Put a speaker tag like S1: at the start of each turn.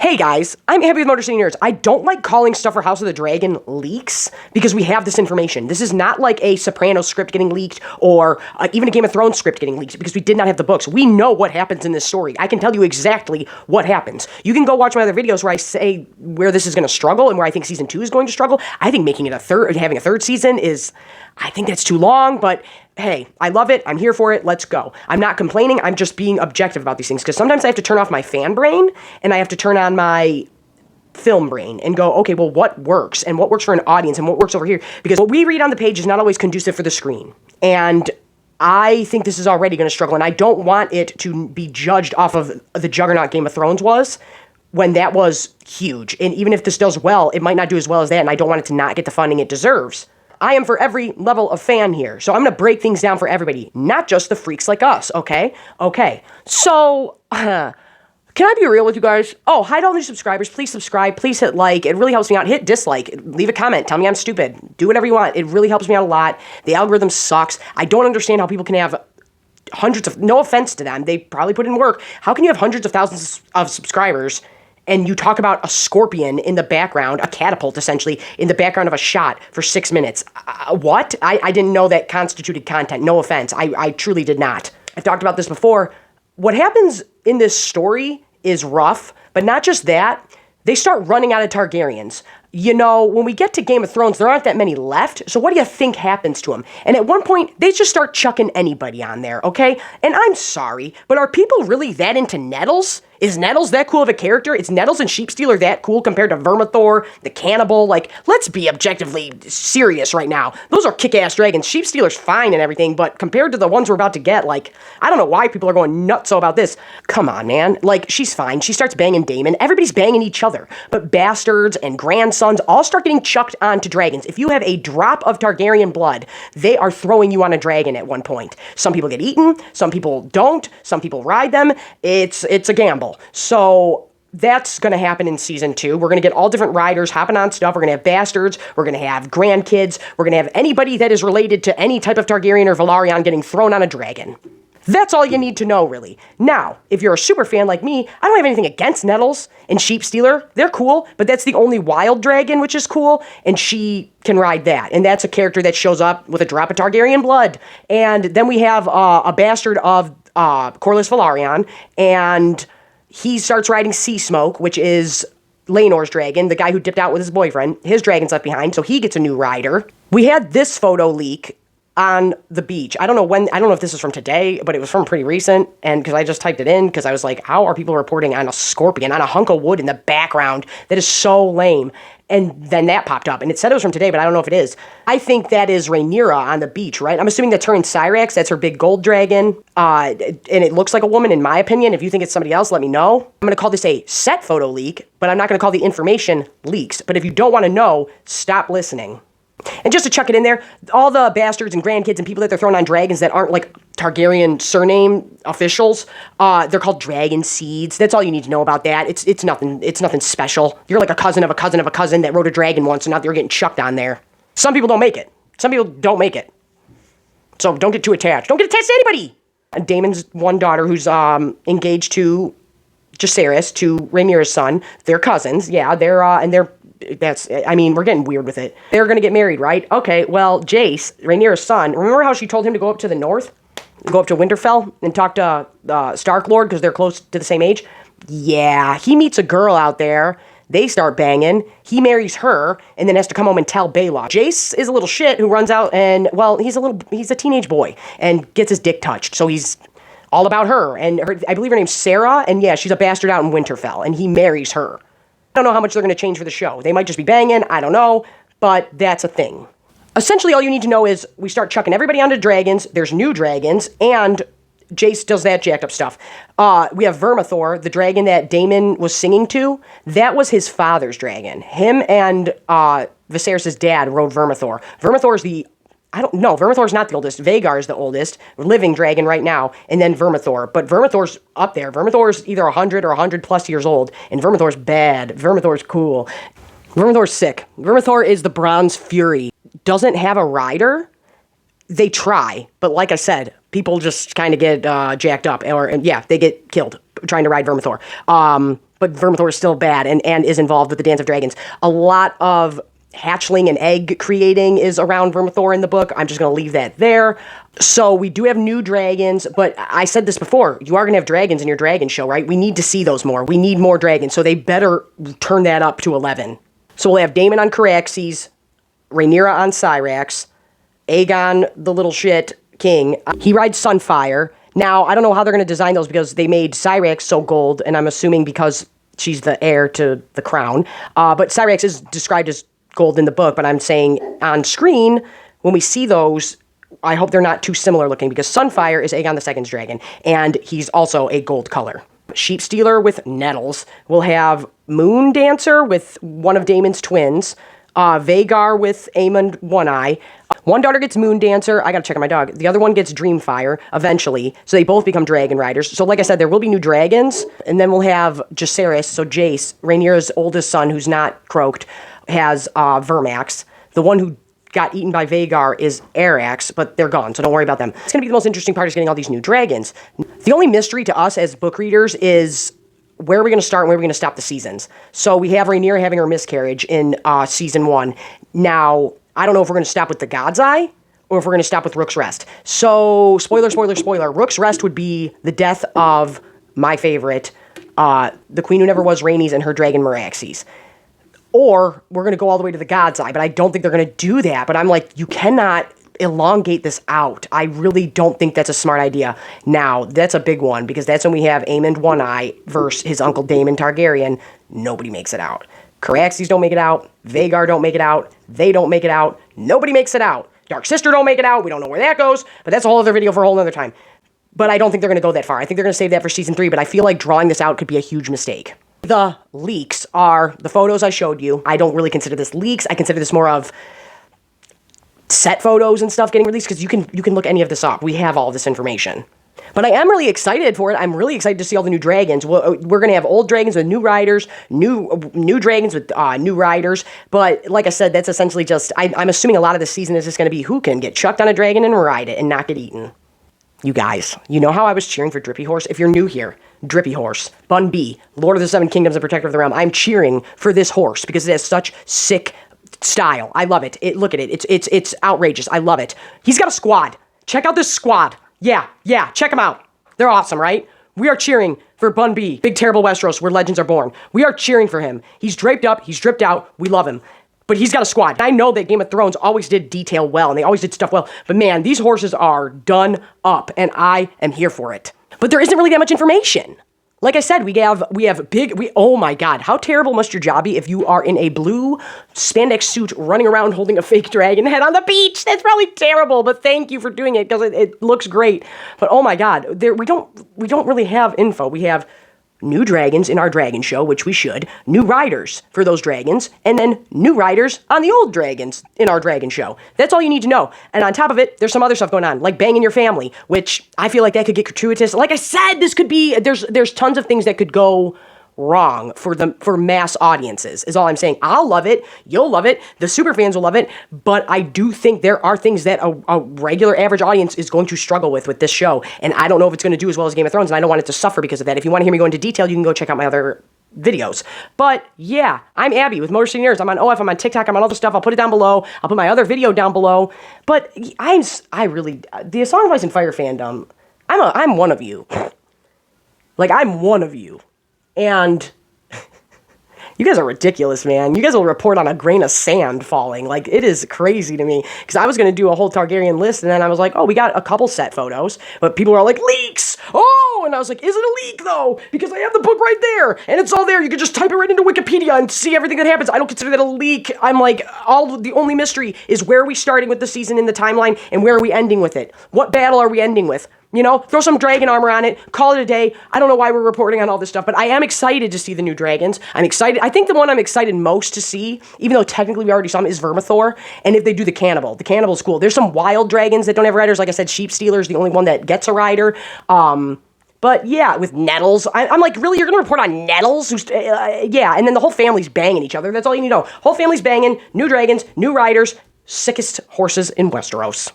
S1: Hey guys, I'm Happy with Motor City Nerds. I don't like calling stuff for House of the Dragon leaks because we have this information. This is not like a Sopranos script getting leaked or even a Game of Thrones script getting leaked because we did not have the books. We know what happens in this story. I can tell you exactly what happens. You can go watch my other videos where I say where this is going to struggle and where I think season 2 is going to struggle. I think making it having a third season is, I think that's too long, but hey, I love it. I'm here for it. Let's go. I'm not complaining. I'm just being objective about these things because sometimes I have to turn off my fan brain and I have to turn on my film brain and go, okay, well, what works and what works for an audience and what works over here? Because what we read on the page is not always conducive for the screen. And I think this is already going to struggle, and I don't want it to be judged off of the juggernaut Game of Thrones was when that was huge. And even if this does well, it might not do as well as that, and I don't want it to not get the funding it deserves. I am for every level of fan here, so I'm going to break things down for everybody, not just the freaks like us, okay? Okay, so, can I be real with you guys? Oh, hi to all new subscribers. Please subscribe. Please hit like. It really helps me out. Hit dislike. Leave a comment. Tell me I'm stupid. Do whatever you want. It really helps me out a lot. The algorithm sucks. I don't understand how people can have hundreds of, no offense to them, they probably put in work. How can you have hundreds of thousands of subscribers and you talk about a scorpion in the background, a catapult essentially, in the background of a shot for 6 minutes? What? I didn't know that constituted content. No offense. I truly did not. I've talked about this before. What happens in this story is rough, but not just that. They start running out of Targaryens. You know, when we get to Game of Thrones, there aren't that many left, so what do you think happens to them? And at one point, they just start chucking anybody on there, okay? And I'm sorry, but are people really that into Nettles? Is Nettles that cool of a character? Is Nettles and Sheepstealer that cool compared to Vermithor, the cannibal? Like, let's be objectively serious right now. Those are kick-ass dragons. Sheepstealer's fine and everything, but compared to the ones we're about to get, like, I don't know why people are going nuts about this. Come on, man. Like, she's fine. She starts banging Daemon. Everybody's banging each other. But bastards and grandsons all start getting chucked onto dragons. If you have a drop of Targaryen blood, they are throwing you on a dragon at one point. Some people get eaten. Some people don't. Some people ride them. It's a gamble. So that's going to happen in season 2. We're going to get all different riders hopping on stuff. We're going to have bastards. We're going to have grandkids. We're going to have anybody that is related to any type of Targaryen or Velaryon getting thrown on a dragon. That's all you need to know, really. Now, if you're a super fan like me, I don't have anything against Nettles and Sheepstealer. They're cool, but that's the only wild dragon, which is cool, and she can ride that. And that's a character that shows up with a drop of Targaryen blood. And then we have a bastard of Corlys Velaryon, and he starts riding Sea Smoke, which is Laenor's dragon, the guy who dipped out with his boyfriend. His dragon's left behind, so he gets a new rider. We had this photo leak on the beach. I don't know if this is from today, but it was from pretty recent, and because I just typed it in, because I was like, how are people reporting on a scorpion, on a hunk of wood in the background? That is so lame. And then that popped up, and it said it was from today, but I don't know if it is. I think that is Rhaenyra on the beach, right? I'm assuming that's her in Syrax. That's her big gold dragon. And it looks like a woman, in my opinion. If you think it's somebody else, let me know. I'm going to call this a set photo leak, but I'm not going to call the information leaks. But if you don't want to know, stop listening. And just to chuck it in there, all the bastards and grandkids and people that they're throwing on dragons that aren't like Targaryen surname officials, they're called dragon seeds. That's all you need to know about that. It's nothing special. You're like a cousin of a cousin of a cousin that rode a dragon once, and now they're getting chucked on there. Some people don't make it. Some people don't make it. So don't get too attached. Don't get attached to anybody. And Daemon's one daughter who's engaged to Jacaerys, to Rhaenyra's son. They're cousins. Yeah, they're we're getting weird with it. They're going to get married, right? Okay, well, Jace, Rhaenyra's son, remember how she told him to go up to the north? Go up to Winterfell and talk to Stark Lord because they're close to the same age? Yeah, he meets a girl out there. They start banging. He marries her and then has to come home and tell Baelor. Jace is a little shit who runs out and, well, he's a teenage boy and gets his dick touched. So he's all about her. And I believe her name's Sarah. And yeah, she's a bastard out in Winterfell and he marries her. I don't know how much they're going to change for the show. They might just be banging. I don't know. But that's a thing. Essentially, all you need to know is we start chucking everybody onto dragons. There's new dragons. And Jace does that jacked up stuff. We have Vermithor, the dragon that Daemon was singing to. That was his father's dragon. Him and Viserys' dad rode Vermithor. Vermithor's Vermithor's not the oldest. Vhagar is the oldest living dragon right now, and then Vermithor. But Vermithor's up there. Vermithor's either 100 or 100 plus years old, and Vermithor's bad. Vermithor's cool. Vermithor's sick. Vermithor is the Bronze Fury. Doesn't have a rider. They try, but like I said, people just kind of get jacked up, they get killed trying to ride Vermithor. but Vermithor is still bad and is involved with the Dance of Dragons. A lot of hatchling and egg creating is around Vermithor in the book. I'm just going to leave that there. So we do have new dragons, but I said this before, you are going to have dragons in your dragon show, right? We need to see those more. We need more dragons, so they better turn that up to 11. So we'll have Daemon on Caraxes, Rhaenyra on Syrax, Aegon, the little shit king. He rides Sunfire. Now, I don't know how they're going to design those because they made Syrax so gold, and I'm assuming because she's the heir to the crown. But Syrax is described as gold in the book, but I'm saying on screen, when we see those, I hope they're not too similar looking because Sunfire is Aegon II's dragon, and he's also a gold color. Sheep Stealer with Nettles. We'll have Moon Dancer with one of Daemon's twins. Vhagar with Aemond One Eye. One daughter gets Moon Dancer. I gotta check on my dog. The other one gets Dreamfire eventually. So they both become dragon riders. So like I said, there will be new dragons. And then we'll have Jacaerys, so Jace, Rhaenyra's oldest son who's not croaked, has Vermax. The one who got eaten by Vhagar is Arax, but they're gone, so don't worry about them. It's gonna be the most interesting part is getting all these new dragons. The only mystery to us as book readers is where are we going to start and where are we going to stop the seasons? So we have Rhaenyra having her miscarriage in season 1. Now, I don't know if we're going to stop with the God's Eye or if we're going to stop with Rook's Rest. So, spoiler, Rook's Rest would be the death of my favorite, the queen who never was, Rhaenys, and her dragon Meraxes. Or we're going to go all the way to the God's Eye, but I don't think they're going to do that. But I'm like, you cannot elongate this out. I really don't think that's a smart idea. Now, that's a big one, because that's when we have Aemond One Eye versus his uncle Daemon Targaryen. Nobody makes it out. Caraxes don't make it out. Vhagar don't make it out. They don't make it out. Nobody makes it out. Dark Sister don't make it out. We don't know where that goes, but that's a whole other video for a whole other time. But I don't think they're going to go that far. I think they're going to save that for season 3, but I feel like drawing this out could be a huge mistake. The leaks are the photos I showed you. I don't really consider this leaks. I consider this more of set photos and stuff getting released, because you can look any of this up. We have all this information. But I am really excited for it. I'm really excited to see all the new dragons. We're going to have old dragons with new riders, new dragons with new riders. But like I said, that's essentially just, I'm assuming a lot of the season is just going to be who can get chucked on a dragon and ride it and not get eaten. You guys, you know how I was cheering for Drippy Horse? If you're new here, Drippy Horse, Bun B, Lord of the Seven Kingdoms and Protector of the Realm. I'm cheering for this horse because it has such sick style. I love it. Look at it. It's outrageous. I love it. He's got a squad. Check out this squad. Yeah. Check them out. They're awesome, right? We are cheering for Bun B, Big Terrible Westeros, where legends are born. We are cheering for him. He's draped up. He's dripped out. We love him. But he's got a squad. I know that Game of Thrones always did detail well, and they always did stuff well. But man, these horses are done up, and I am here for it. But there isn't really that much information. Like I said, we have oh my God, how terrible must your job be if you are in a blue spandex suit running around holding a fake dragon head on the beach? That's probably terrible, but thank you for doing it because it looks great. But oh my God, we don't really have info. We have new dragons in our dragon show, which we should, new riders for those dragons, and then new riders on the old dragons in our dragon show. That's all you need to know. And on top of it, there's some other stuff going on, like banging your family, which I feel like that could get gratuitous. Like I said, this could be, there's tons of things that could go wrong for mass audiences, is all I'm saying. I'll love it. You'll love it. The super fans will love it. But I do think there are things that a regular average audience is going to struggle with this show. And I don't know if it's going to do as well as Game of Thrones, and I don't want it to suffer because of that. If you want to hear me go into detail, you can go check out my other videos. But yeah, I'm Abby with Motor City Nerds. I'm on OF, I'm on TikTok, I'm on other stuff. I'll put it down below. I'll put my other video down below. But the A Song of Ice and Fire fandom, I'm one of you. Like, I'm one of you. And you guys are ridiculous, man. You guys will report on a grain of sand falling. Like, it is crazy to me. Because I was going to do a whole Targaryen list, and then I was like, oh, we got a couple set photos. But people are like, leaks! Oh! And I was like, is it a leak, though? Because I have the book right there. And it's all there. You can just type it right into Wikipedia and see everything that happens. I don't consider that a leak. I'm like, the only mystery is where are we starting with the season in the timeline, and where are we ending with it? What battle are we ending with? You know, throw some dragon armor on it, call it a day. I don't know why we're reporting on all this stuff, but I am excited to see the new dragons. I'm excited. I think the one I'm excited most to see, even though technically we already saw him, is Vermithor. And if they do the cannibal's cool. There's some wild dragons that don't have riders. Like I said, Sheep Stealer is the only one that gets a rider. But yeah, with Nettles, I'm like, really, you're going to report on Nettles? Yeah, and then the whole family's banging each other. That's all you need to know. Whole family's banging, new dragons, new riders, sickest horses in Westeros.